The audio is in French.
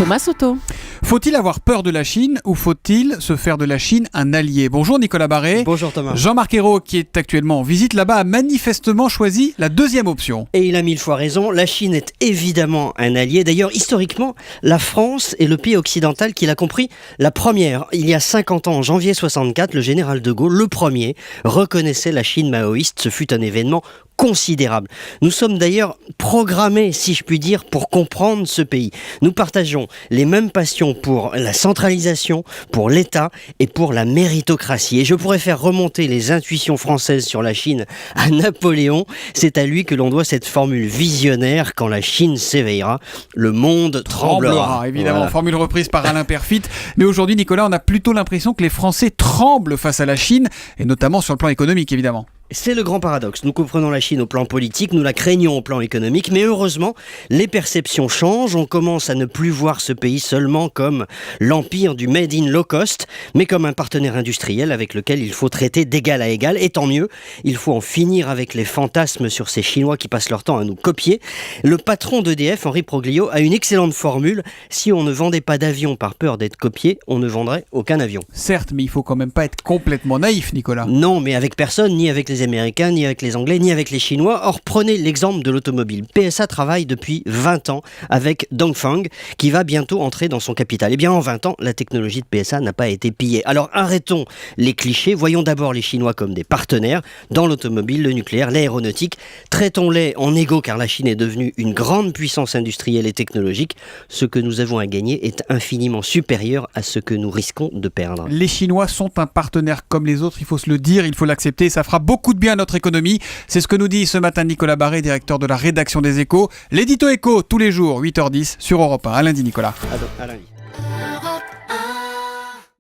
Thomas Soto. Faut-il avoir peur de la Chine ou faut-il se faire de la Chine un allié ? Bonjour Nicolas Barré. Bonjour Thomas. Jean-Marc Ayrault, qui est actuellement en visite là-bas, a manifestement choisi la deuxième option. Et il a 1000 fois raison, la Chine est évidemment un allié. D'ailleurs, historiquement, la France est le pays occidental qui l'a compris la première. Il y a 50 ans, en janvier 64, le général de Gaulle, le premier, reconnaissait la Chine maoïste. Ce fut un événement considérable. Nous sommes d'ailleurs programmés, si je puis dire, pour comprendre ce pays. Nous partageons les mêmes passions pour la centralisation, pour l'État et pour la méritocratie. Et je pourrais faire remonter les intuitions françaises sur la Chine à Napoléon. C'est à lui que l'on doit cette formule visionnaire: quand la Chine s'éveillera, le monde tremblera. Évidemment, Voilà. formule reprise par Alain Perfit. Mais aujourd'hui, Nicolas, on a plutôt l'impression que les Français tremblent face à la Chine, et notamment sur le plan économique, évidemment. C'est le grand paradoxe. Nous comprenons la Chine au plan politique, nous la craignons au plan économique, mais heureusement, les perceptions changent. On commence à ne plus voir ce pays seulement comme l'empire du made in low cost, mais comme un partenaire industriel avec lequel il faut traiter d'égal à égal. Et tant mieux, il faut en finir avec les fantasmes sur ces Chinois qui passent leur temps à nous copier. Le patron d'EDF, Henri Proglio, a une excellente formule: si on ne vendait pas d'avion par peur d'être copié, on ne vendrait aucun avion. Certes, mais il faut quand même pas être complètement naïf, Nicolas. Non, mais avec personne, ni avec les Américains, ni avec les Anglais, ni avec les Chinois. Or, prenez l'exemple de l'automobile. PSA travaille depuis 20 ans avec Dongfeng, qui va bientôt entrer dans son capital. Eh bien, en 20 ans, la technologie de PSA n'a pas été pillée. Alors, arrêtons les clichés. Voyons d'abord les Chinois comme des partenaires dans l'automobile, le nucléaire, l'aéronautique. Traitons-les en égaux, car la Chine est devenue une grande puissance industrielle et technologique. Ce que nous avons à gagner est infiniment supérieur à ce que nous risquons de perdre. Les Chinois sont un partenaire comme les autres, il faut se le dire, il faut l'accepter, ça fera beaucoup de bien à notre économie. C'est ce que nous dit ce matin Nicolas Barré, directeur de la rédaction des Échos. L'édito Écho, tous les jours, 8h10 sur Europe 1. À lundi, Nicolas. À lundi.